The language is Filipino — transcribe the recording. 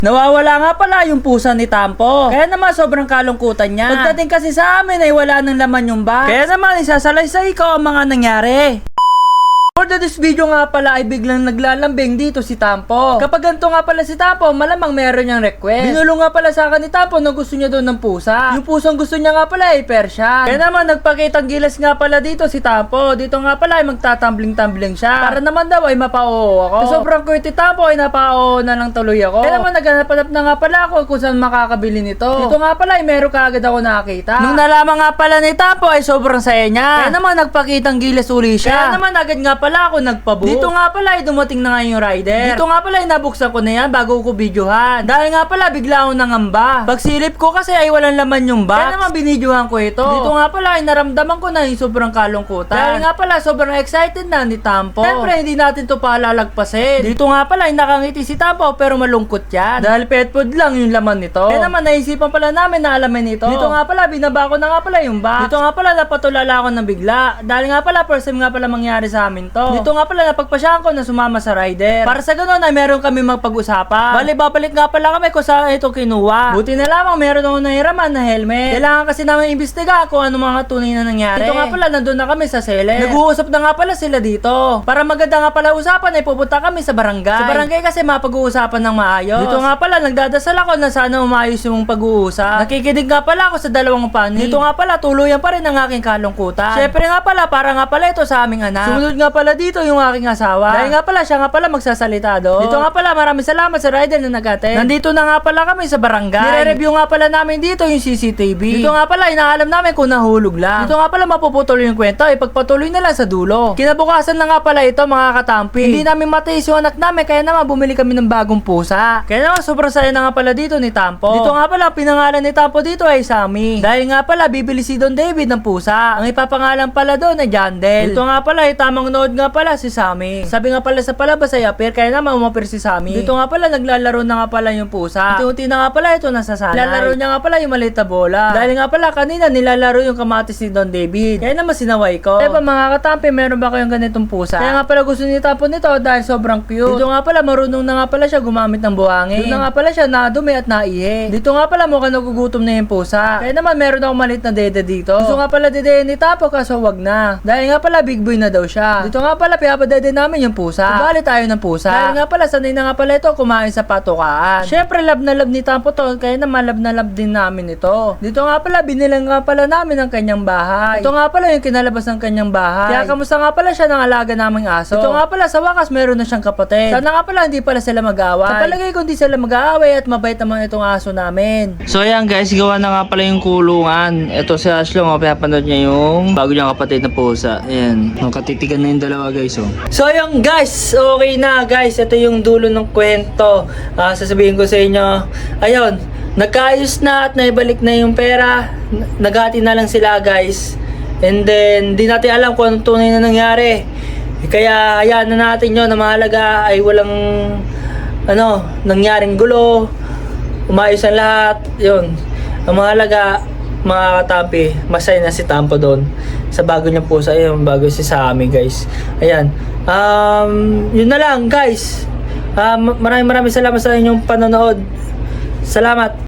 Nawawala nga pala yung pusa ni Tampo. Kaya naman sobrang kalungkutan niya. Pagdating kasi sa amin ay wala nang laman yung box. Kaya naman isasalaysay ko ang mga nangyari. For this video nga pala ay biglang naglalambing dito si Tampo. Kapag ganito nga pala si Tampo, malamang meron niyang request. Binulong nga pala sa akin ni Tampo na gusto niya doon ng pusa. Yung pusang gusto niya nga pala ay Persian. Kaya naman nagpakitang gilas nga pala dito si Tampo. Dito nga pala ay magtatambling-tambling siya. Para naman daw ay mapa-oo ako. So, sobrang cute ni Tampo ay napa-oo na lang tuloy ako. Kaya naman naghanap na nga pala ako kung saan makakabili nito. Dito nga pala ay meron kaagad ako nakakita. Nung nalaman nga pala ni Tampo ay sobrang saya niya. Kaya naman nagpakitang gilas uli siya. Kaya naman agad nga pala ako nagpabook. Dito nga pala ay dumating na nga yung rider. Dito nga pala ay nabuksan ko na yan bago ko videohan. Dahil nga pala bigla akong nangamba. Pagsilip ko kasi ay walang laman yung box. Kaya naman binidyohan ko ito. Dito nga pala ay naramdaman ko na yung sobrang kalungkutan. Dahil nga pala sobrang excited na ni Tampo. Siyempre hindi natin to palalagpasin. Dito nga pala ay nakangiti si Tampo pero malungkot yan. Dahil pet food lang yung laman nito. Kaya naman naisipan pala namin na alamin ito. Dito nga pala binaba ko na nga pala yung box. Dito nga pala napatulala ako ng bigla. Dahil nga pala first time nga pala mangyari sa amin to. Dito nga pala napagpasyahan ko na sumama sa rider. Para sa ganun ay meron kami magpag-usapan. Bali babalik nga pala kami kung saan ito kinuha. Buti na lamang meron ako nahiraman na helmet. Kailangan kasi namin imbestiga kung ano mga tunay na nangyari. Dito nga pala nandun na kami sa seller. Nag-uusap na nga pala sila dito. Para maganda nga pala usapan ay pupunta kami sa barangay. Sa barangay kasi mapag-uusapan ng maayos. Dito nga pala nagdadasal ako na sana umayos yung pag-uusap. Nakikinig nga pala ako sa dalawang panig. Dito nga pala tuluyan pa rin ang aking kalungkutan. Syempre nga pala para nga pala ito sa aming anak. Sumunod nga pala dito yung aking asawa. Dahil nga pala siya nga pala magsasalita doon. Dito nga pala maraming salamat sa rider na nag-attend. Nandito na nga pala kami sa barangay. Nire-review nga pala namin dito yung CCTV. Dito nga pala inaalam namin kung nahulog lang. Dito nga pala mapuputol yung kwento ipagpatuloy na lang sa dulo. Kinabukasan na nga pala ito mga katampi. Hindi namin matiis yung anak namin kaya naman bumili kami ng bagong pusa. Kaya naman sobrang saya na nga pala dito ni Tampo. Dito nga pala pinangalan ni Tampo dito ay Sammy. Dahil nga pala bibili si Don David ng pusa. Ang ipapangalan pala doon ay Jandel. Dito nga pala ay tamang nood nga pala si Sammy. Sabi nga pala sa palabas ay appear kaya naman umapir si Sammy. Dito nga pala naglalaro na nga pala yung pusa. Unti-unti na nga pala ito nasasanay. Nilalaro niya nga pala yung maliit na bola. Dahil nga pala kanina nilalaro yung kamatis ni Don David. Kaya naman sinaway ko. Kaya ba mga katampi meron ba kayong ganitong pusa? Kaya nga pala gusto ni Tampo nito dahil sobrang cute. Dito nga pala marunong na nga pala siya gumamit ng buhangin. Dito na nga pala siya nadumi at naihi. Dito nga pala mukhang nagugutom na yung pusa. Kaya naman meron ako maliit na dede dito. Gusto nga pala dede ni Tampo kaso wag na. Dahil nga pala big boy na daw siya. Dito nga pala piyapadede namin yung pusa. Bali tayo ng pusa. Dahil nga pala sanay na nga pala ito kumain sa patukaan. Syempre love na love ni Tampo to kaya naman love na love din namin ito. Dito nga pala binilang nga pala namin ang kanyang bahay. Ito nga pala yung kinalabas ng kanyang bahay. Kaya kamusta nga pala siya ng alaga naming aso. Ito nga pala sa wakas meron na siyang kapatid. Sana nga pala hindi pala sila mag-away. Sa palagay ko hindi sila mag-aaway at mabait naman itong aso namin. So ayan guys, gawa na nga pala yung kulungan. Ito si Ashley, pinapanood niya yung bago niyang kapatid na pusa. Ayan, katitigan na yung dalawa guys. So ayan guys, okay na guys. Ito yung dulo ng kwento. Sasabihin ko sa inyo, ayun, nagkaayos na at naibalik na yung pera. Naghati na lang sila guys. And then, di natin alam kung anong tunay na nangyari. Kaya, ayan na natin yun na mahalaga ay walang nangyaring gulo. Umayos ang lahat. Yun. Ang mahalaga, mga katampi, masaya na si Tampo doon. Sa bago niyang pusa, ayun, bago si Sammy guys. Ayan. Yun na lang guys. Maraming salamat sa inyong panonood. Salamat.